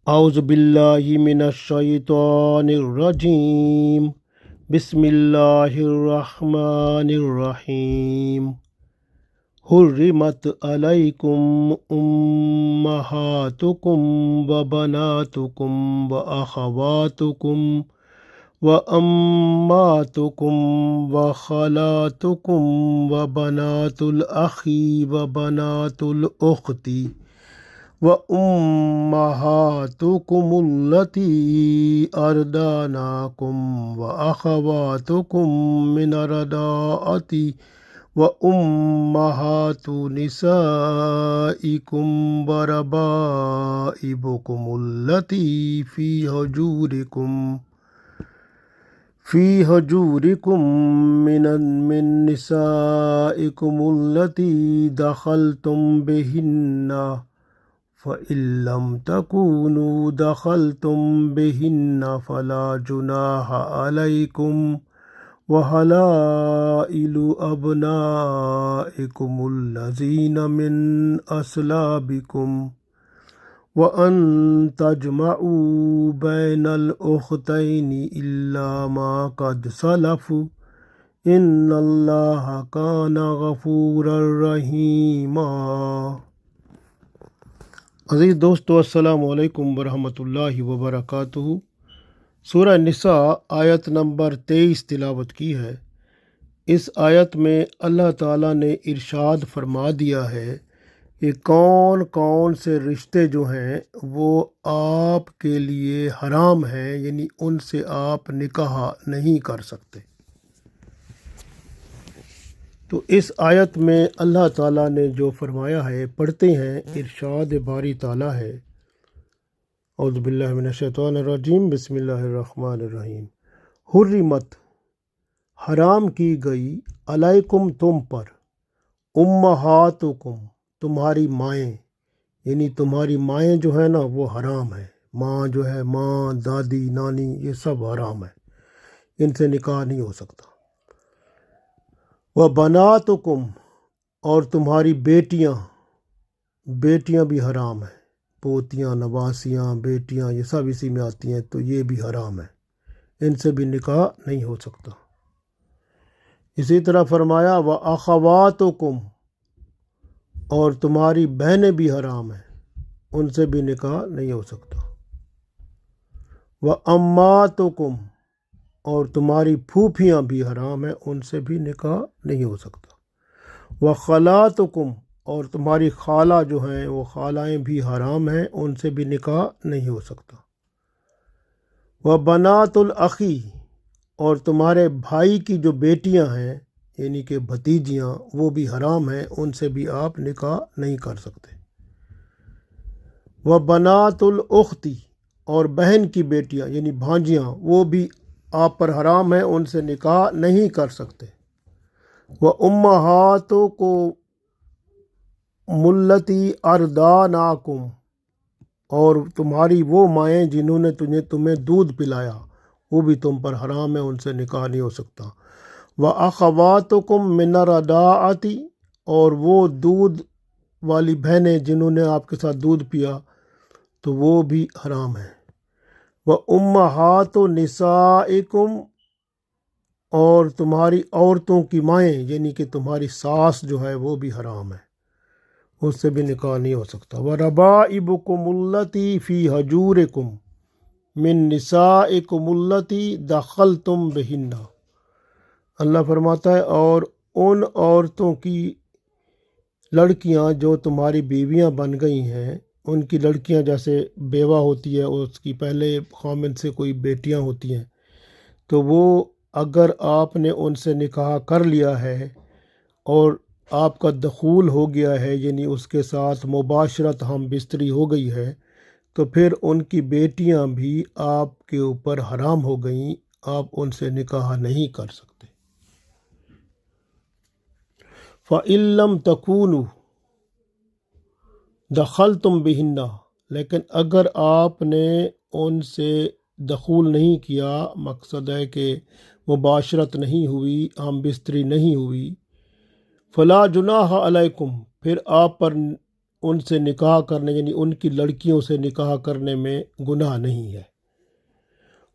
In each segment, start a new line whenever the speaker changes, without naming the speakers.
اعوذ باللہ من الشیطان الرجیم بسم اللہ الرحمن الرحیم حرمت علیکم امہاتکم وبناتکم واخواتکم واماتکم وخالاتکم وبنات الاخ وبنات الاخت وأمهاتكم التي أرضعنكم وأخواتكم من الرضاعة وأمهات نسائكم وربائبكم التي في هجوركم من نسائكم التي دخلتم بهن فَإِن لَّمْ تَكُونُوا دَخَلْتُم بِهِنَّ فَلَا جُنَاحَ عَلَيْكُمْ وَحَلَائِلُ أَبْنَائِكُمُ الَّذِينَ مِنْ أَصْلَابِكُمْ وَأَن تَجْمَعُوا بَيْنَ الْأُخْتَيْنِ إِلَّا مَا قَدْ سَلَفَ إِنَّ اللَّهَ كَانَ غَفُورًا رَّحِيمًا۔ عزیز دوستو، السلام علیکم ورحمۃ اللہ وبرکاتہ۔ سورہ نساء آیت نمبر 23 تلاوت کی ہے۔ اس آیت میں اللہ تعالیٰ نے ارشاد فرما دیا ہے کہ کون کون سے رشتے جو ہیں وہ آپ کے لیے حرام ہیں، یعنی ان سے آپ نکاح نہیں کر سکتے۔ تو اس آیت میں اللہ تعالیٰ نے جو فرمایا ہے پڑھتے ہیں، ارشاد باری تعالیٰ ہے، اعوذ باللہ من الشیطان الرجیم بسم اللہ الرحمن الرحیم۔ حرمت حرام کی گئی، علیکم تم پر، امہاتکم تمہاری مائیں، یعنی تمہاری مائیں جو ہے نا وہ حرام ہے۔ ماں جو ہے، ماں، دادی، نانی، یہ سب حرام ہے، ان سے نکاح نہیں ہو سکتا۔ وَبَنَاتُكُمْ اور تمہاری بیٹیاں بھی حرام ہیں، پوتیاں، نواسیاں، بیٹیاں، یہ سب اسی میں آتی ہیں، تو یہ بھی حرام ہے، ان سے بھی نکاح نہیں ہو سکتا۔ اسی طرح فرمایا وَأَخَوَاتُكُمْ اور تمہاری بہنیں بھی حرام ہیں، ان سے بھی نکاح نہیں ہو سکتا۔ وَأَمَّاتُكُمْ اور تمہاری پھوپھیاں بھی حرام ہیں، ان سے بھی نکاح نہیں ہو سکتا۔ وَخَالَاتُكُمْ اور تمہاری خالہ جو ہیں وہ خالائیں بھی حرام ہیں، ان سے بھی نکاح نہیں ہو سکتا۔ وَبَنَاتُ الْأَخِ اور تمہارے بھائی کی جو بیٹیاں ہیں یعنی کہ بھتیجیاں، وہ بھی حرام ہیں، ان سے بھی آپ نکاح نہیں کر سکتے۔ وَبَنَاتُ الْأُخْتِ اور بہن کی بیٹیاں یعنی بھانجیاں، وہ بھی آپ پر حرام ہیں، ان سے نکاح نہیں کر سکتے۔ وَأُمَّهَاتُكُمُ الَّتِي أَرْضَعْنَكُمْ اور تمہاری وہ مائیں جنہوں نے تمہیں دودھ پلایا، وہ بھی تم پر حرام ہے، ان سے نکاح نہیں ہو سکتا۔ وَأَخَوَاتُكُمْ مِنَ الرَّضَاعَةِ اور وہ دودھ والی بہنیں جنہوں نے آپ کے ساتھ دودھ پیا، تو وہ بھی حرام ہے۔ وَأُمَّهَاتُ نِسَائِكُمْ اور تمہاری عورتوں کی مائیں یعنی کہ تمہاری ساس جو ہے وہ بھی حرام ہے، اس سے بھی نکاح نہیں ہو سکتا۔ وَرَبَائِبُكُمُ الَّتِي فِي هَجُورِكُمْ مِن نِسَائِكُمُ الَّتِي دَخَلْتُم بِهِنَّ اللہ فرماتا ہے اور ان عورتوں کی لڑکیاں جو تمہاری بیویاں بن گئی ہیں، ان کی لڑکیاں جیسے بیوہ ہوتی ہے، اس کی پہلے خامند سے کوئی بیٹیاں ہوتی ہیں، تو وہ اگر آپ نے ان سے نکاح کر لیا ہے اور آپ کا دخول ہو گیا ہے، یعنی اس کے ساتھ مباشرت ہم بستری ہو گئی ہے، تو پھر ان کی بیٹیاں بھی آپ کے اوپر حرام ہو گئیں، آپ ان سے نکاح نہیں کر سکتے۔ فَإِن لَّمْ تَكُونُوا دَخَلْتُم بِهِنَّ لیکن اگر آپ نے ان سے دخول نہیں کیا، مقصد ہے کہ مباشرت نہیں ہوئی، ہم بستری نہیں ہوئی، فلا جناح علیکم پھر آپ پر ان سے نکاح کرنے یعنی ان کی لڑکیوں سے نکاح کرنے میں گناہ نہیں ہے۔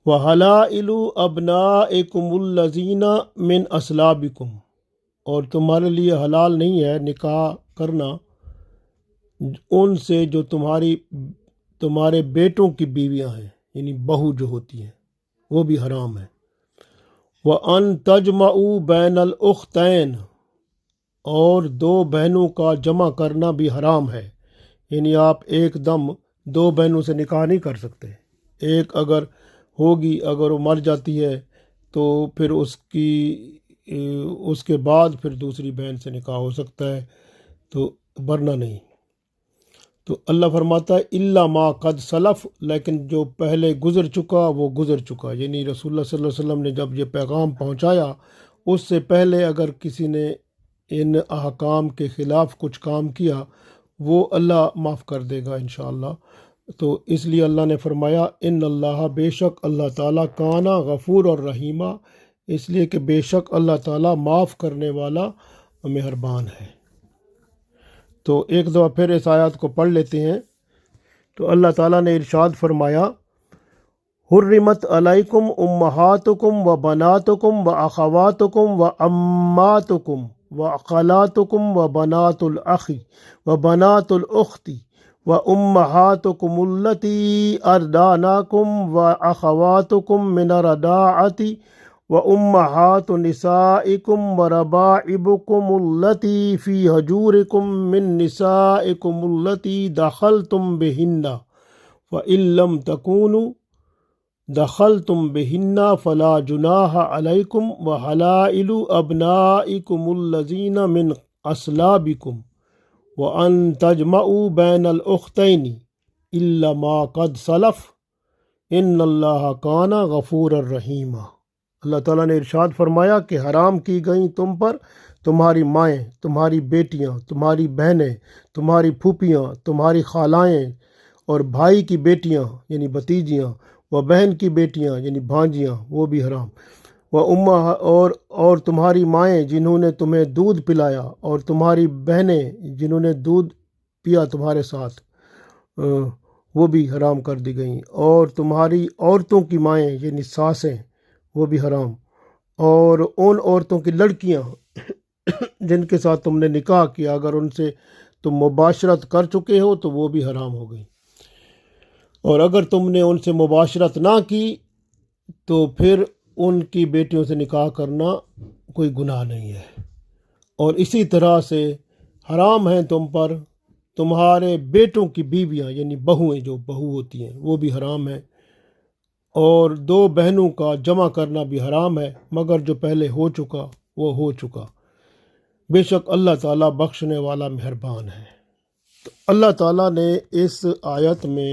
وَحَلَائِلُ أَبْنَائِكُمُ الَّذِينَ مِنْ أَصْلَابِكُمْ، اور تمہارے لیے حلال نہیں ہے نکاح کرنا ان سے جو تمہارے بیٹوں کی بیویاں ہیں، یعنی بہو جو ہوتی ہیں وہ بھی حرام ہے۔ وَأَن تَجْمَعُوا بَيْنَ الْأُخْتَيْنِ، اور دو بہنوں کا جمع کرنا بھی حرام ہے، یعنی آپ ایک دم دو بہنوں سے نکاح نہیں کر سکتے۔ ایک اگر ہوگی، اگر وہ مر جاتی ہے تو پھر اس کے بعد پھر دوسری بہن سے نکاح ہو سکتا ہے، تو ورنہ نہیں۔ تو اللہ فرماتا ہے الا ما قد سلف، لیکن جو پہلے گزر چکا وہ گزر چکا، یعنی رسول اللہ صلی اللہ علیہ وسلم نے جب یہ پیغام پہنچایا اس سے پہلے اگر کسی نے ان احکام کے خلاف کچھ کام کیا وہ اللہ معاف کر دے گا انشاءاللہ۔ تو اس لیے اللہ نے فرمایا ان اللہ، بے شک اللہ تعالیٰ، کانا غفور اور رحیمہ، اس لیے کہ بے شک اللہ تعالیٰ معاف کرنے والا مہربان ہے۔ تو ایک دفعہ پھر اس آیات کو پڑھ لیتے ہیں۔ تو اللہ تعالیٰ نے ارشاد فرمایا حرمت علیکم امہاتکم و بناتکم و اخواتکم و اماتکم و خالاتکم و بنات الاخ و بنات الاخت و امہاتکم اللتی ارضعناکم و اخواتکم من الرضاعۃ وَأُمَّهَاتُ نِسَائِكُمْ وَرَبَائِبُكُمُ الَّتِي فِي حُجُورِكُمْ مِن نِّسَائِكُمُ الَّتِي دَخَلْتُمْ بِهِنَّ فَإِن لَّمْ تَكُونُوا دَخَلْتُمْ بِهِنَّ فَلَا جُنَاحَ عَلَيْكُمْ وَحَلَائِلُ أَبْنَائِكُمُ الَّذِينَ مِنْ أَصْلَابِكُمْ وَأَن تَجْمَعُوا بَيْنَ الْأُخْتَيْنِ إِلَّا مَا قَدْ سَلَفَ إِنَّ اللَّهَ كَانَ غَفُورًا رَحِيمًا۔ اللہ تعالیٰ نے ارشاد فرمایا کہ حرام کی گئیں تم پر تمہاری مائیں، تمہاری بیٹیاں، تمہاری بہنیں، تمہاری پھوپھیاں، تمہاری خالائیں، اور بھائی کی بیٹیاں یعنی بھتیجیاں، و بہن کی بیٹیاں یعنی بھانجیاں، وہ بھی حرام، اور تمہاری مائیں جنہوں نے تمہیں دودھ پلایا، اور تمہاری بہنیں جنہوں نے دودھ پیا تمہارے ساتھ، وہ بھی حرام کر دی گئیں، اور تمہاری عورتوں کی مائیں یعنی ساسیں، وہ بھی حرام، اور ان عورتوں کی لڑکیاں جن کے ساتھ تم نے نکاح کیا اگر ان سے تم مباشرت کر چکے ہو تو وہ بھی حرام ہو گئی، اور اگر تم نے ان سے مباشرت نہ کی تو پھر ان کی بیٹیوں سے نکاح کرنا کوئی گناہ نہیں ہے۔ اور اسی طرح سے حرام ہیں تم پر تمہارے بیٹوں کی بیویاں یعنی بہویں، جو بہو ہوتی ہیں وہ بھی حرام ہیں، اور دو بہنوں کا جمع کرنا بھی حرام ہے، مگر جو پہلے ہو چکا وہ ہو چکا، بے شک اللہ تعالیٰ بخشنے والا مہربان ہے۔ تو اللہ تعالیٰ نے اس آیت میں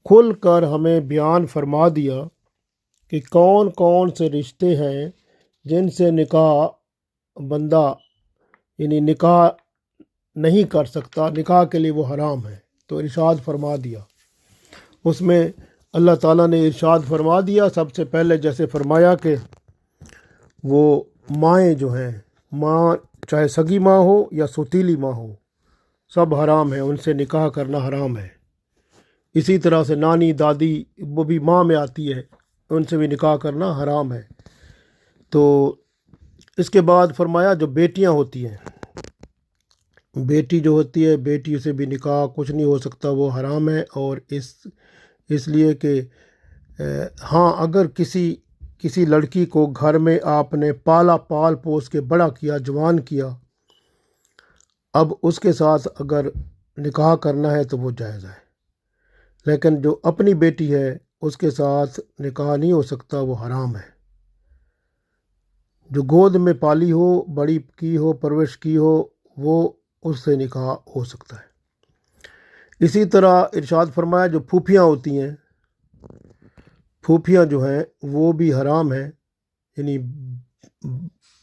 کھل کر ہمیں بیان فرما دیا کہ کون کون سے رشتے ہیں جن سے نکاح بندہ یعنی نکاح نہیں کر سکتا، نکاح کے لیے وہ حرام ہے، تو ارشاد فرما دیا۔ اس میں اللہ تعالیٰ نے ارشاد فرما دیا، سب سے پہلے جیسے فرمایا کہ وہ مائیں جو ہیں، ماں چاہے سگی ماں ہو یا سوتیلی ماں ہو، سب حرام ہیں، ان سے نکاح کرنا حرام ہے۔ اسی طرح سے نانی دادی وہ بھی ماں میں آتی ہے، ان سے بھی نکاح کرنا حرام ہے۔ تو اس کے بعد فرمایا جو بیٹیاں ہوتی ہیں، بیٹی جو ہوتی ہے بیٹی سے بھی نکاح کچھ نہیں ہو سکتا، وہ حرام ہے، اور اس لیے کہ ہاں اگر کسی لڑکی کو گھر میں آپ نے پال پوس کے بڑا کیا، جوان کیا، اب اس کے ساتھ اگر نکاح کرنا ہے تو وہ جائز ہے، لیکن جو اپنی بیٹی ہے اس کے ساتھ نکاح نہیں ہو سکتا، وہ حرام ہے۔ جو گود میں پالی ہو، بڑی کی ہو، پرورش کی ہو، وہ اس سے نکاح ہو سکتا ہے۔ اسی طرح ارشاد فرمایا جو پھوپھیاں ہوتی ہیں، پھوپھیاں جو ہیں وہ بھی حرام ہیں، یعنی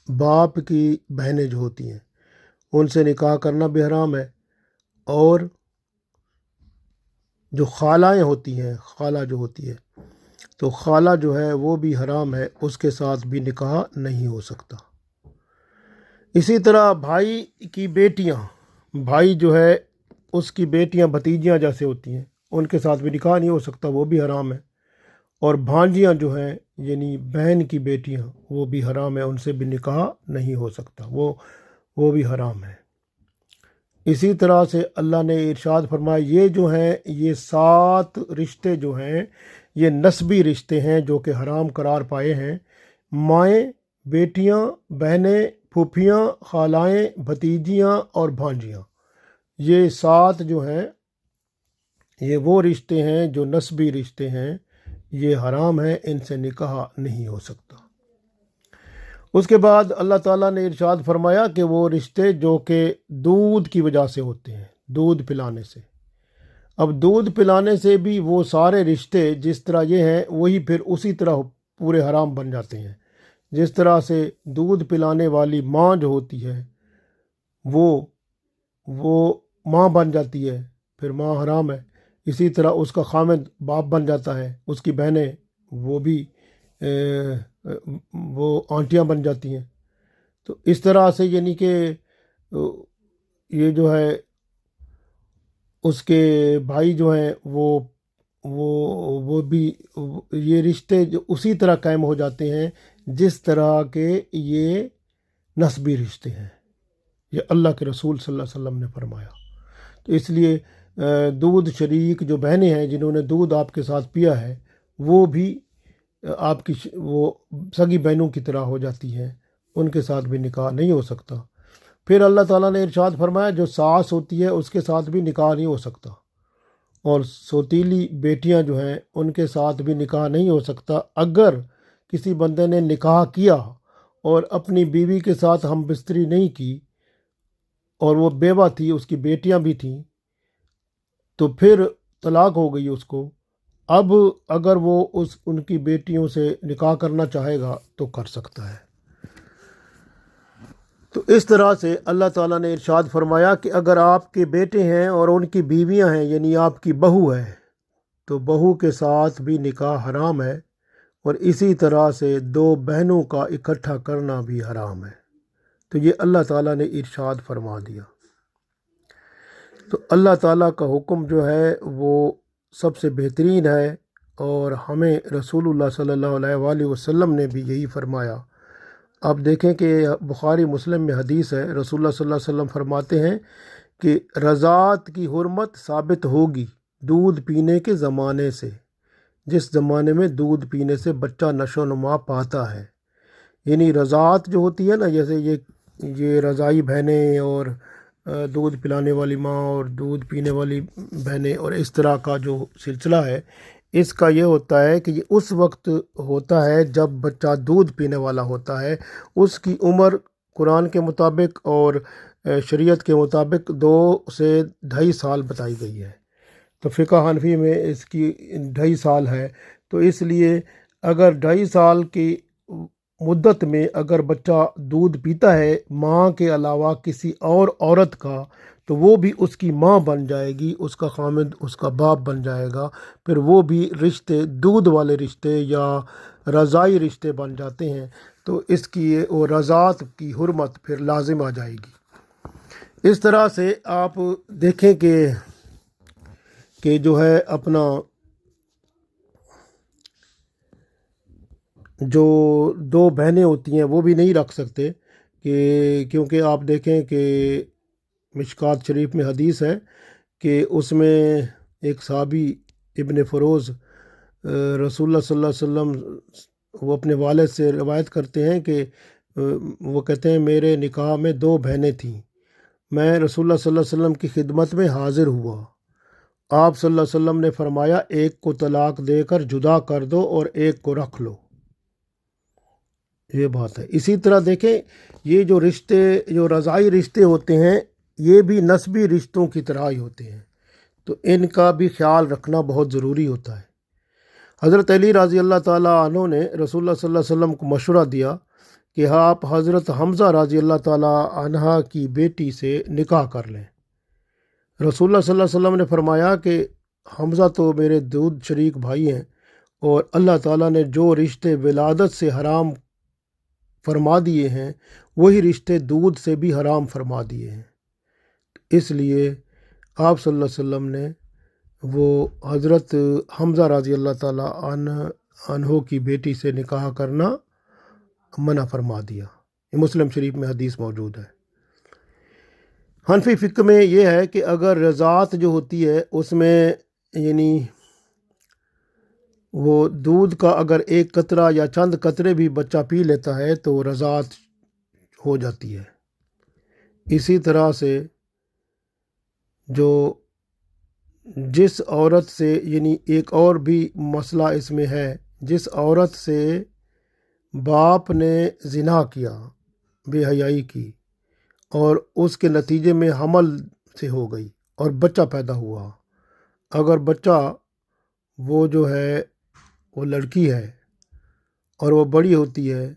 باپ کی بہنیں جو ہوتی ہیں ان سے نکاح کرنا بھی حرام ہے، اور جو خالائیں ہوتی ہیں، خالہ جو ہوتی ہے تو خالہ جو ہے وہ بھی حرام ہے، اس کے ساتھ بھی نکاح نہیں ہو سکتا۔ اسی طرح بھائی کی بیٹیاں، بھائی جو ہے اس کی بیٹیاں بھتیجیاں جیسے ہوتی ہیں ان کے ساتھ بھی نکاح نہیں ہو سکتا، وہ بھی حرام ہے، اور بھانجیاں جو ہیں یعنی بہن کی بیٹیاں وہ بھی حرام ہے، ان سے بھی نکاح نہیں ہو سکتا، وہ بھی حرام ہے۔ اسی طرح سے اللہ نے ارشاد فرمایا یہ جو ہیں یہ 7 رشتے جو ہیں یہ نسبی رشتے ہیں جو کہ حرام قرار پائے ہیں۔ مائیں، بیٹیاں، بہنیں، پھوپھیاں، خالائیں، بھتیجیاں اور بھانجیاں، یہ 7 جو ہیں یہ وہ رشتے ہیں جو نسبی رشتے ہیں، یہ حرام ہیں، ان سے نکاح نہیں ہو سکتا۔ اس کے بعد اللہ تعالیٰ نے ارشاد فرمایا کہ وہ رشتے جو کہ دودھ کی وجہ سے ہوتے ہیں، دودھ پلانے سے۔ اب دودھ پلانے سے بھی وہ سارے رشتے جس طرح یہ ہیں وہی پھر اسی طرح پورے حرام بن جاتے ہیں۔ جس طرح سے دودھ پلانے والی ماں جو ہوتی ہے وہ ماں بن جاتی ہے، پھر ماں حرام ہے۔ اسی طرح اس کا خامد باپ بن جاتا ہے، اس کی بہنیں وہ بھی وہ آنٹیاں بن جاتی ہیں۔ تو اس طرح سے یعنی کہ یہ جو ہے اس کے بھائی جو ہیں وہ بھی یہ رشتے جو اسی طرح قائم ہو جاتے ہیں جس طرح کے یہ نسبی رشتے ہیں، یہ اللہ کے رسول صلی اللہ علیہ وسلم نے فرمایا۔ تو اس لیے دودھ شریک جو بہنیں ہیں جنہوں نے دودھ آپ کے ساتھ پیا ہے وہ بھی آپ کی وہ سگی بہنوں کی طرح ہو جاتی ہیں، ان کے ساتھ بھی نکاح نہیں ہو سکتا۔ پھر اللہ تعالیٰ نے ارشاد فرمایا جو ساس ہوتی ہے اس کے ساتھ بھی نکاح نہیں ہو سکتا، اور سوتیلی بیٹیاں جو ہیں ان کے ساتھ بھی نکاح نہیں ہو سکتا۔ اگر کسی بندے نے نکاح کیا اور اپنی بیوی کے ساتھ ہم بستری نہیں کی اور وہ بیوہ تھی، اس کی بیٹیاں بھی تھیں، تو پھر طلاق ہو گئی اس کو، اب اگر وہ ان کی بیٹیوں سے نکاح کرنا چاہے گا تو کر سکتا ہے۔ تو اس طرح سے اللہ تعالیٰ نے ارشاد فرمایا کہ اگر آپ کے بیٹے ہیں اور ان کی بیویاں ہیں یعنی آپ کی بہو ہے تو بہو کے ساتھ بھی نکاح حرام ہے، اور اسی طرح سے 2 بہنوں کا اکٹھا کرنا بھی حرام ہے۔ تو یہ اللہ تعالیٰ نے ارشاد فرما دیا۔ تو اللہ تعالیٰ کا حکم جو ہے وہ سب سے بہترین ہے، اور ہمیں رسول اللہ صلی اللہ علیہ وآلہ وسلم نے بھی یہی فرمایا۔ آپ دیکھیں کہ بخاری مسلم میں حدیث ہے، رسول اللہ صلی اللہ علیہ وسلم فرماتے ہیں کہ رضاعت کی حرمت ثابت ہوگی دودھ پینے کے زمانے سے، جس زمانے میں دودھ پینے سے بچہ نشو و نما پاتا ہے۔ یعنی رضاعت جو ہوتی ہے نا، جیسے یہ رضائی بہنیں اور دودھ پلانے والی ماں اور دودھ پینے والی بہنیں اور اس طرح کا جو سلسلہ ہے، اس کا یہ ہوتا ہے کہ یہ اس وقت ہوتا ہے جب بچہ دودھ پینے والا ہوتا ہے۔ اس کی عمر قرآن کے مطابق اور شریعت کے مطابق 2 سے 2.5 سال بتائی گئی ہے۔ تو فقہ حنفی میں اس کی 2.5 سال ہے، تو اس لیے اگر 2.5 سال کی مدت میں اگر بچہ دودھ پیتا ہے ماں کے علاوہ کسی اور عورت کا، تو وہ بھی اس کی ماں بن جائے گی، اس کا خامد اس کا باپ بن جائے گا، پھر وہ بھی رشتے دودھ والے رشتے یا رضائی رشتے بن جاتے ہیں، تو اس کی وہ رضاعت کی حرمت پھر لازم آ جائے گی۔ اس طرح سے آپ دیکھیں کہ جو ہے اپنا جو 2 بہنیں ہوتی ہیں وہ بھی نہیں رکھ سکتے، کیونکہ آپ دیکھیں کہ مشکات شریف میں حدیث ہے کہ اس میں ایک صحابی ابن فروز رسول اللہ صلی اللہ علیہ وسلم وہ اپنے والد سے روایت کرتے ہیں کہ وہ کہتے ہیں میرے نکاح میں 2 بہنیں تھیں، میں رسول اللہ صلی اللہ علیہ وسلم کی خدمت میں حاضر ہوا، آپ صلی اللہ علیہ وسلم نے فرمایا ایک کو طلاق دے کر جدا کر دو اور ایک کو رکھ لو۔ یہ بات ہے۔ اسی طرح دیکھیں یہ جو رشتے جو رضائی رشتے ہوتے ہیں یہ بھی نسبی رشتوں کی طرح ہی ہوتے ہیں، تو ان کا بھی خیال رکھنا بہت ضروری ہوتا ہے۔ حضرت علی رضی اللہ تعالیٰ عنہ نے رسول اللہ صلی اللہ علیہ وسلم کو مشورہ دیا کہ آپ حضرت حمزہ رضی اللہ تعالیٰ عنہ کی بیٹی سے نکاح کر لیں۔ رسول اللہ صلی اللہ علیہ وسلم نے فرمایا کہ حمزہ تو میرے دودھ شریک بھائی ہیں، اور اللہ تعالیٰ نے جو رشتے ولادت سے حرام فرما دیے ہیں وہی رشتے دودھ سے بھی حرام فرما دیے ہیں۔ اس لیے آپ صلی اللہ علیہ وسلم نے وہ حضرت حمزہ رضی اللہ تعالیٰ عنہ کی بیٹی سے نکاح کرنا منع فرما دیا۔ یہ مسلم شریف میں حدیث موجود ہے۔ حنفی فقہ میں یہ ہے کہ اگر رضاعت جو ہوتی ہے اس میں یعنی وہ دودھ کا اگر ایک قطرہ یا چند قطرے بھی بچہ پی لیتا ہے تو رضاعت ہو جاتی ہے۔ اسی طرح سے جو جس عورت سے یعنی ایک اور بھی مسئلہ اس میں ہے، جس عورت سے باپ نے زنا کیا، بے حیائی کی، اور اس کے نتیجے میں حمل سے ہو گئی اور بچہ پیدا ہوا، اگر بچہ وہ جو ہے وہ لڑکی ہے اور وہ بڑی ہوتی ہے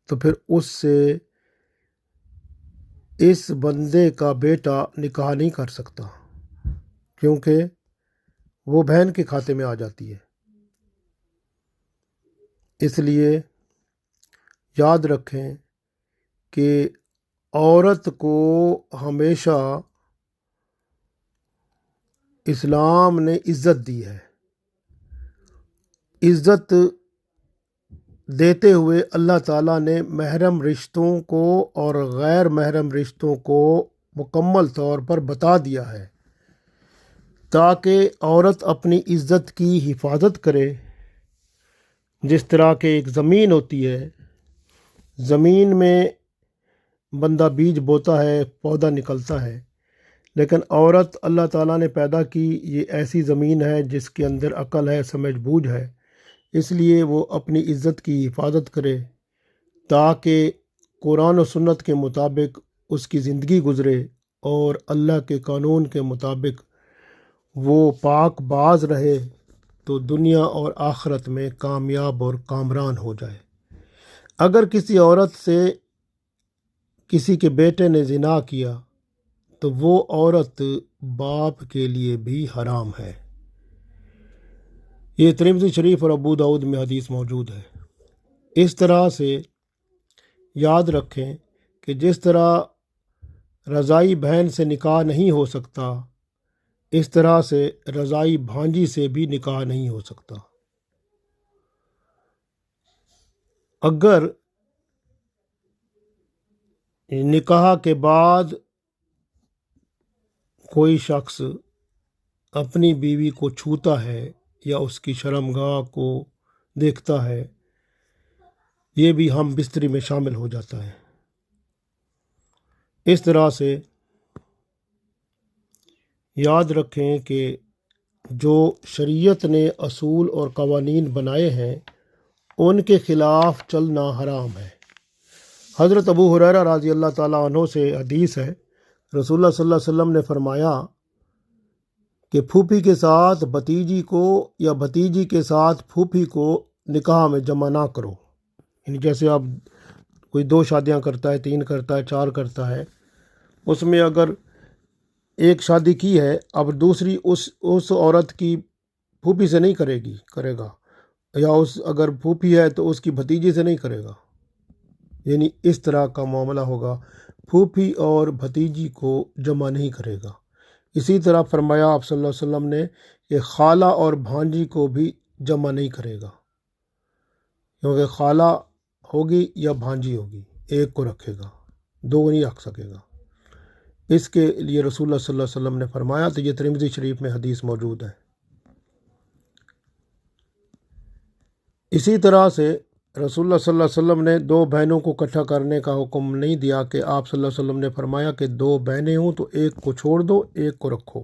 تو پھر اس سے اس بندے کا بیٹا نکاح نہیں کر سکتا، کیونکہ وہ بہن کے کھاتے میں آ جاتی ہے۔ اس لیے یاد رکھیں کہ عورت کو ہمیشہ اسلام نے عزت دی ہے۔ عزت دیتے ہوئے اللہ تعالیٰ نے محرم رشتوں کو اور غیر محرم رشتوں کو مکمل طور پر بتا دیا ہے تاکہ عورت اپنی عزت کی حفاظت کرے۔ جس طرح کہ ایک زمین ہوتی ہے، زمین میں بندہ بیج بوتا ہے، پودا نکلتا ہے، لیکن عورت اللہ تعالیٰ نے پیدا کی یہ ایسی زمین ہے جس کے اندر عقل ہے، سمجھ بوجھ ہے، اس لیے وہ اپنی عزت کی حفاظت کرے تاکہ قرآن و سنت کے مطابق اس کی زندگی گزرے اور اللہ کے قانون کے مطابق وہ پاک باز رہے تو دنیا اور آخرت میں کامیاب اور کامران ہو جائے۔ اگر کسی عورت سے کسی کے بیٹے نے زنا کیا تو وہ عورت باپ کے لیے بھی حرام ہے۔ یہ ترمذی شریف اور ابو داؤد میں حدیث موجود ہے۔ اس طرح سے یاد رکھیں کہ جس طرح رضائی بہن سے نکاح نہیں ہو سکتا، اس طرح سے رضائی بھانجی سے بھی نکاح نہیں ہو سکتا۔ اگر نکاح کے بعد کوئی شخص اپنی بیوی کو چھوتا ہے یا اس کی شرمگاہ کو دیکھتا ہے، یہ بھی ہم بستری میں شامل ہو جاتا ہے۔ اس طرح سے یاد رکھیں کہ جو شریعت نے اصول اور قوانین بنائے ہیں ان کے خلاف چلنا حرام ہے۔ حضرت ابو ہریرہ رضی اللہ تعالیٰ عنہ سے حدیث ہے، رسول اللہ صلی اللہ علیہ وسلم نے فرمایا کہ پھوپھی کے ساتھ بھتیجی کو یا بھتیجی کے ساتھ پھوپھی کو نکاح میں جمع نہ کرو۔ یعنی جیسے اب کوئی 2 شادیاں کرتا ہے، 3 کرتا ہے، 4 کرتا ہے، اس میں اگر ایک شادی کی ہے، اب دوسری اس عورت کی پھوپھی سے نہیں کرے گا، یا اگر پھوپھی ہے تو اس کی بھتیجی سے نہیں کرے گا، یعنی اس طرح کا معاملہ ہوگا، پھوپھی اور بھتیجی کو جمع نہیں کرے گا۔ اسی طرح فرمایا آپ صلی اللہ علیہ وسلم نے کہ خالہ اور بھانجی کو بھی جمع نہیں کرے گا، کیونکہ خالہ ہوگی یا بھانجی ہوگی، ایک کو رکھے گا، 2 نہیں رکھ سکے گا۔ اس کے لیے رسول اللہ صلی اللہ علیہ وسلم نے فرمایا، تو یہ ترمذی شریف میں حدیث موجود ہے۔ اسی طرح سے رسول اللہ صلی اللہ علیہ وسلم نے 2 بہنوں کو اکٹھا کرنے کا حکم نہیں دیا کہ آپ صلی اللہ علیہ وسلم نے فرمایا کہ 2 بہنیں ہوں تو ایک کو چھوڑ دو، ایک کو رکھو۔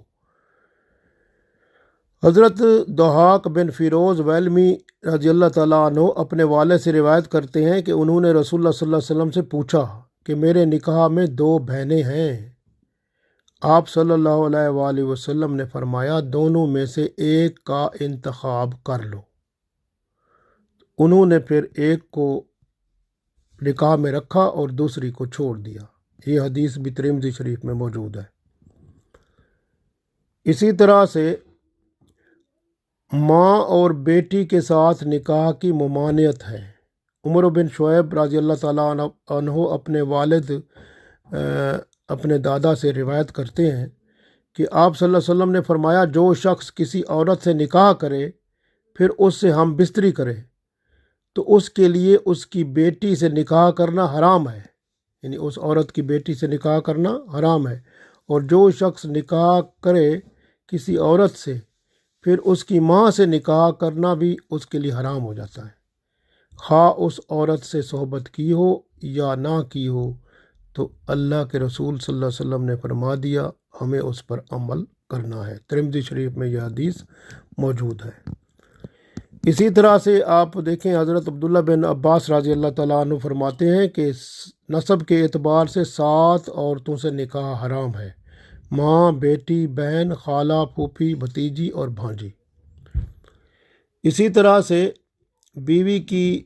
حضرت ضحاک بن فیروز ویلمی رضی اللہ تعالیٰ عنہ اپنے والد سے روایت کرتے ہیں کہ انہوں نے رسول اللہ صلی اللہ علیہ وسلم سے پوچھا کہ میرے نکاح میں 2 بہنیں ہیں۔ آپ صلی اللہ علیہ وآلہ وسلم نے فرمایا دونوں میں سے ایک کا انتخاب کر لو۔ انہوں نے پھر ایک کو نکاح میں رکھا اور دوسری کو چھوڑ دیا۔ یہ حدیث بھی ترمذی شریف میں موجود ہے۔ اسی طرح سے ماں اور بیٹی کے ساتھ نکاح کی ممانعت ہے۔ عمر بن شعیب رضی اللہ تعالیٰ عنہ اپنے والد اپنے دادا سے روایت کرتے ہیں کہ آپ صلی اللہ علیہ وسلم نے فرمایا جو شخص کسی عورت سے نکاح کرے پھر اس سے ہم بستری کرے تو اس کے لیے اس کی بیٹی سے نکاح کرنا حرام ہے، یعنی اس عورت کی بیٹی سے نکاح کرنا حرام ہے، اور جو شخص نکاح کرے کسی عورت سے پھر اس کی ماں سے نکاح کرنا بھی اس کے لیے حرام ہو جاتا ہے، خواہ اس عورت سے صحبت کی ہو یا نہ کی ہو، تو اللہ کے رسول صلی اللہ علیہ وسلم نے فرما دیا ہمیں اس پر عمل کرنا ہے۔ ترمذی شریف میں یہ حدیث موجود ہے۔ اسی طرح سے آپ دیکھیں حضرت عبداللہ بن عباس رضی اللہ تعالیٰ عنہ فرماتے ہیں کہ نسب کے اعتبار سے 7 عورتوں سے نکاح حرام ہے: ماں، بیٹی، بہن، خالہ، پھوپھی، بھتیجی اور بھانجی۔ اسی طرح سے بیوی کی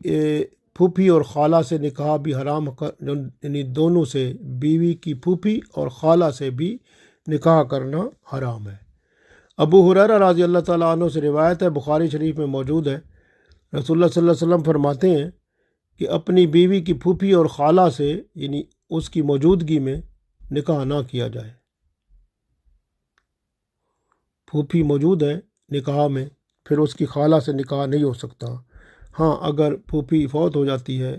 پھوپھی اور خالہ سے نکاح بھی حرام، یعنی دونوں سے، بیوی کی پھوپھی اور خالہ سے بھی نکاح کرنا حرام ہے۔ ابو ہریرہ رضی اللہ تعالیٰ عنہ سے روایت ہے، بخاری شریف میں موجود ہے، رسول اللہ صلی اللہ علیہ وسلم فرماتے ہیں کہ اپنی بیوی کی پھوپھی اور خالہ سے، یعنی اس کی موجودگی میں، نکاح نہ کیا جائے۔ پھوپھی موجود ہے نکاح میں، پھر اس کی خالہ سے نکاح نہیں ہو سکتا۔ ہاں، اگر پھوپھی فوت ہو جاتی ہے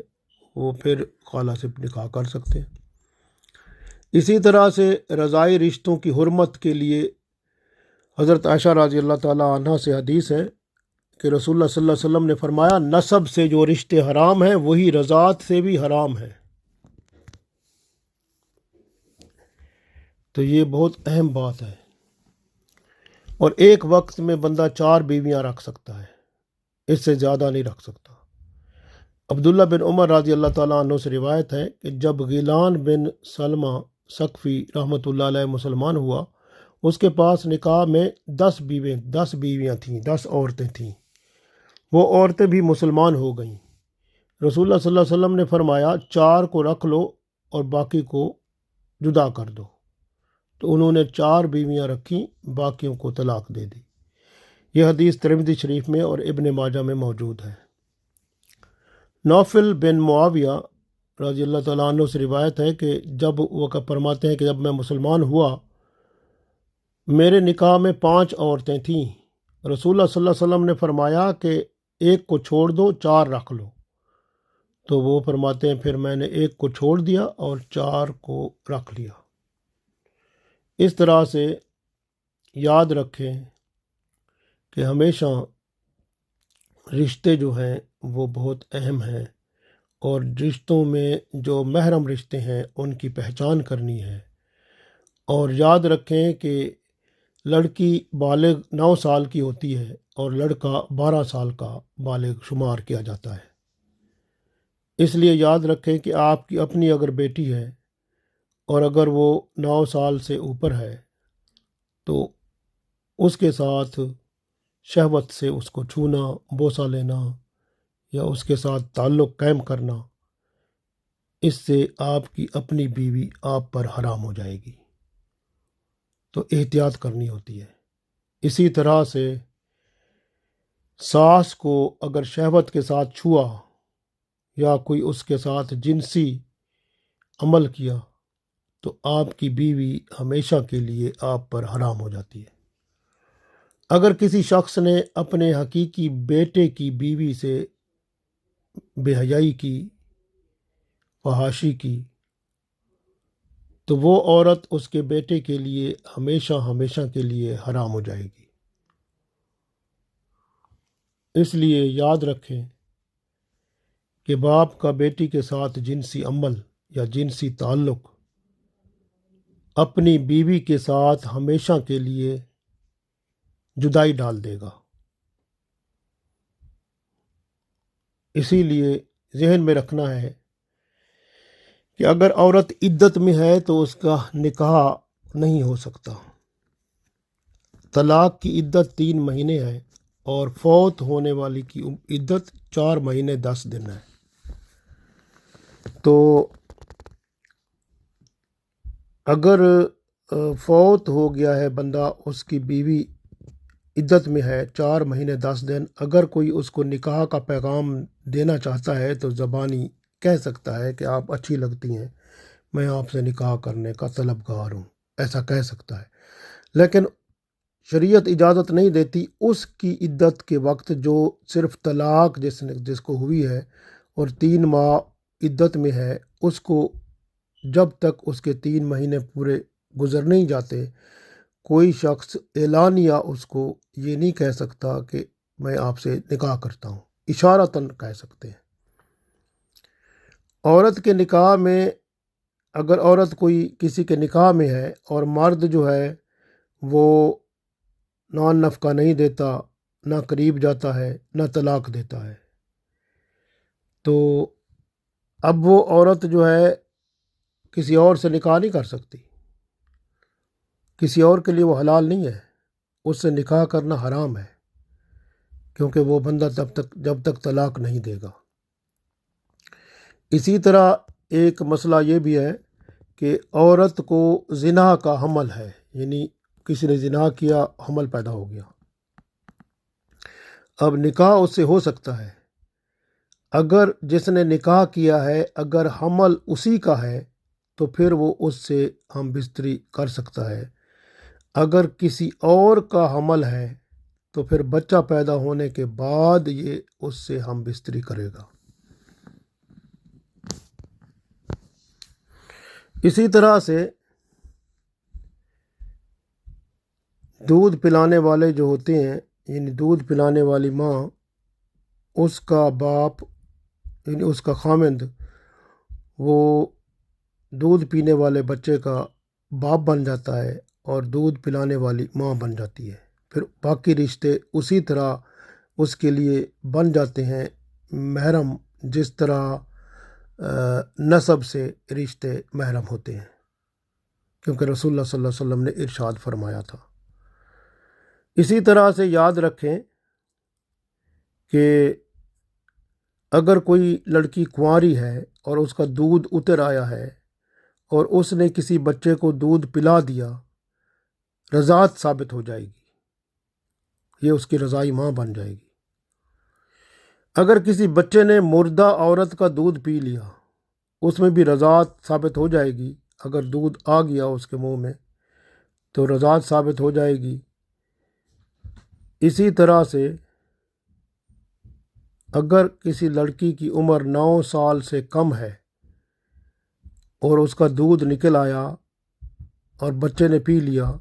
وہ پھر خالہ سے نکاح کر سکتے ہیں۔ اسی طرح سے رضاعی رشتوں کی حرمت کے لیے حضرت عائشہ رضی اللہ تعالیٰ عنہ سے حدیث ہے کہ رسول اللہ صلی اللہ علیہ وسلم نے فرمایا نسب سے جو رشتے حرام ہیں وہی رضاعت سے بھی حرام ہے۔ تو یہ بہت اہم بات ہے، اور ایک وقت میں بندہ 4 بیویاں رکھ سکتا ہے، اس سے زیادہ نہیں رکھ سکتا۔ عبداللہ بن عمر رضی اللہ تعالیٰ عنہ سے روایت ہے کہ جب غیلان بن سلمہ ثقفی رحمۃ اللہ علیہ مسلمان ہوا، اس کے پاس نکاح میں 10 بیویاں تھیں، 10 عورتیں تھیں، وہ عورتیں بھی مسلمان ہو گئیں۔ رسول اللہ صلی اللہ علیہ وسلم نے فرمایا 4 کو رکھ لو اور باقی کو جدا کر دو، تو انہوں نے 4 بیویاں رکھیں، باقیوں کو طلاق دے دی۔ یہ حدیث ترمذی شریف میں اور ابن ماجہ میں موجود ہے۔ نوفل بن معاویہ رضی اللہ تعالیٰ عنہ سے روایت ہے کہ جب وہ فرماتے ہیں کہ جب میں مسلمان ہوا میرے نکاح میں 5 عورتیں تھیں، رسول اللہ صلی اللہ علیہ وسلم نے فرمایا کہ ایک کو چھوڑ دو، 4 رکھ لو، تو وہ فرماتے ہیں پھر میں نے ایک کو چھوڑ دیا اور 4 کو رکھ لیا۔ اس طرح سے یاد رکھیں کہ ہمیشہ رشتے جو ہیں وہ بہت اہم ہیں، اور رشتوں میں جو محرم رشتے ہیں ان کی پہچان کرنی ہے، اور یاد رکھیں کہ لڑکی بالغ 9 سال کی ہوتی ہے اور لڑکا 12 سال کا بالغ شمار کیا جاتا ہے۔ اس لیے یاد رکھیں کہ آپ کی اپنی اگر بیٹی ہے اور اگر وہ 9 سال سے اوپر ہے تو اس کے ساتھ شہوت سے اس کو چھونا، بوسہ لینا یا اس کے ساتھ تعلق قائم کرنا، اس سے آپ کی اپنی بیوی آپ پر حرام ہو جائے گی، تو احتیاط کرنی ہوتی ہے۔ اسی طرح سے ساس کو اگر شہوت کے ساتھ چھوا یا کوئی اس کے ساتھ جنسی عمل کیا تو آپ کی بیوی ہمیشہ کے لیے آپ پر حرام ہو جاتی ہے۔ اگر کسی شخص نے اپنے حقیقی بیٹے کی بیوی سے بے حیائی کی، فحاشی کی، تو وہ عورت اس کے بیٹے کے لیے ہمیشہ کے لیے حرام ہو جائے گی۔ اس لیے یاد رکھیں کہ باپ کا بیٹی کے ساتھ جنسی عمل یا جنسی تعلق اپنی بیوی کے ساتھ ہمیشہ کے لیے جدائی ڈال دے گا۔ اسی لیے ذہن میں رکھنا ہے کہ اگر عورت عدت میں ہے تو اس کا نکاح نہیں ہو سکتا۔ طلاق کی عدت 3 مہینے ہے اور فوت ہونے والی کی عدت 4 مہینے 10 دن ہے۔ تو اگر فوت ہو گیا ہے بندہ، اس کی بیوی عدت میں ہے 4 مہینے 10 دن، اگر کوئی اس کو نکاح کا پیغام دینا چاہتا ہے تو زبانی کہہ سکتا ہے کہ آپ اچھی لگتی ہیں، میں آپ سے نکاح کرنے کا طلبگار ہوں، ایسا کہہ سکتا ہے۔ لیکن شریعت اجازت نہیں دیتی اس کی عدت کے وقت جو صرف طلاق جس کو ہوئی ہے اور 3 ماہ عدت میں ہے، اس کو جب تک اس کے 3 مہینے پورے گزر نہیں جاتے، کوئی شخص اعلانیہ اس کو یہ نہیں کہہ سکتا کہ میں آپ سے نکاح کرتا ہوں، اشارتاً کہہ سکتے ہیں۔ عورت کے نکاح میں اگر عورت کوئی کسی کے نکاح میں ہے اور مرد جو ہے وہ نان نفقہ نہیں دیتا، نہ قریب جاتا ہے، نہ طلاق دیتا ہے، تو اب وہ عورت جو ہے کسی اور سے نکاح نہیں کر سکتی، کسی اور کے لیے وہ حلال نہیں ہے، اس سے نکاح کرنا حرام ہے، کیونکہ وہ بندہ جب تک طلاق نہیں دے گا۔ اسی طرح ایک مسئلہ یہ بھی ہے کہ عورت کو زنا کا حمل ہے، یعنی کسی نے زنا کیا، حمل پیدا ہو گیا، اب نکاح اس سے ہو سکتا ہے۔ اگر جس نے نکاح کیا ہے اگر حمل اسی کا ہے تو پھر وہ اس سے ہم بستری کر سکتا ہے، اگر کسی اور کا حمل ہے تو پھر بچہ پیدا ہونے کے بعد یہ اس سے ہم بستری کرے گا۔ اسی طرح سے دودھ پلانے والے جو ہوتے ہیں، یعنی دودھ پلانے والی ماں، اس کا باپ یعنی اس کا خامند، وہ دودھ پینے والے بچے کا باپ بن جاتا ہے اور دودھ پلانے والی ماں بن جاتی ہے۔ پھر باقی رشتے اسی طرح اس کے لیے بن جاتے ہیں محرم، جس طرح نسب سے رشتے محرم ہوتے ہیں، کیونکہ رسول اللہ صلی اللہ علیہ وسلم نے ارشاد فرمایا تھا۔ اسی طرح سے یاد رکھیں کہ اگر کوئی لڑکی کنواری ہے اور اس کا دودھ اتر آیا ہے اور اس نے کسی بچے کو دودھ پلا دیا، رضاعت ثابت ہو جائے گی، یہ اس کی رضائی ماں بن جائے گی۔ اگر کسی بچے نے مردہ عورت کا دودھ پی لیا، اس میں بھی رضاعت ثابت ہو جائے گی، اگر دودھ آ گیا اس کے منہ میں تو رضاعت ثابت ہو جائے گی۔ اسی طرح سے اگر کسی لڑکی کی عمر 9 سال سے کم ہے اور اس کا دودھ نکل آیا اور بچے نے پی لیا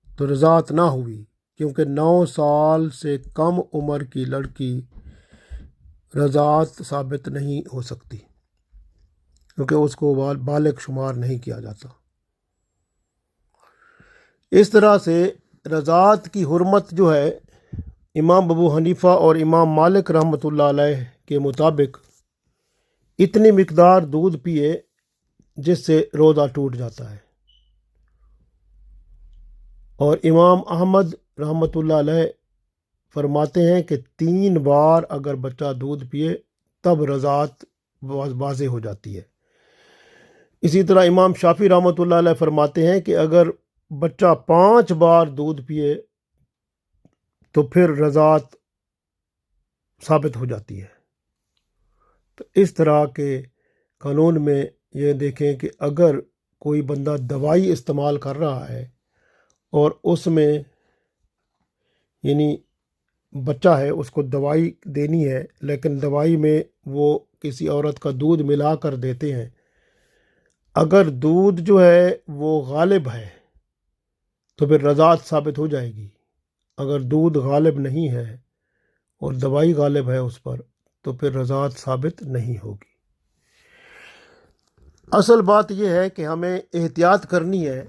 تو رضاعت نہ ہوئی، کیونکہ 9 سال سے کم عمر کی لڑکی رضاعت ثابت نہیں ہو سکتی، کیونکہ اس کو بالغ شمار نہیں کیا جاتا۔ اس طرح سے رضاعت کی حرمت جو ہے، امام ابو حنیفہ اور امام مالک رحمۃ اللہ علیہ کے مطابق اتنی مقدار دودھ پیے جس سے روزہ ٹوٹ جاتا ہے، اور امام احمد رحمۃ اللہ علیہ فرماتے ہیں کہ 3 بار اگر بچہ دودھ پیے تب رضاعت واضح ہو جاتی ہے۔ اسی طرح امام شافعی رحمۃ اللہ علیہ فرماتے ہیں کہ اگر بچہ 5 بار دودھ پیے تو پھر رضاعت ثابت ہو جاتی ہے۔ تو اس طرح کے قانون میں یہ دیکھیں کہ اگر کوئی بندہ دوائی استعمال کر رہا ہے اور اس میں یعنی بچہ ہے، اس کو دوائی دینی ہے، لیکن دوائی میں وہ کسی عورت کا دودھ ملا کر دیتے ہیں، اگر دودھ جو ہے وہ غالب ہے تو پھر رضاعت ثابت ہو جائے گی، اگر دودھ غالب نہیں ہے اور دوائی غالب ہے اس پر تو پھر رضاعت ثابت نہیں ہوگی۔ اصل بات یہ ہے کہ ہمیں احتیاط کرنی ہے،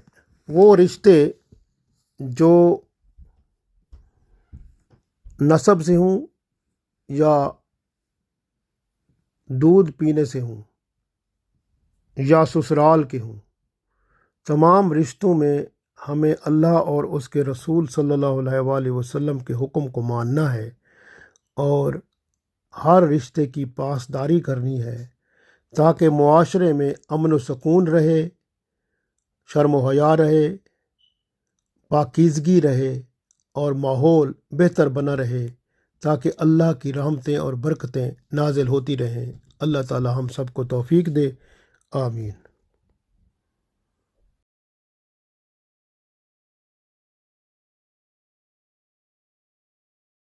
وہ رشتے جو نسب سے ہوں یا دودھ پینے سے ہوں یا سسرال کے ہوں، تمام رشتوں میں ہمیں اللہ اور اس کے رسول صلی اللہ علیہ وآلہ وسلم کے حکم کو ماننا ہے اور ہر رشتے کی پاسداری کرنی ہے، تاکہ معاشرے میں امن و سکون رہے، شرم و حیا رہے، پاکیزگی رہے اور ماحول بہتر بنا رہے، تاکہ اللہ کی رحمتیں اور برکتیں نازل ہوتی رہیں۔ اللہ تعالی ہم سب کو توفیق دے، آمین۔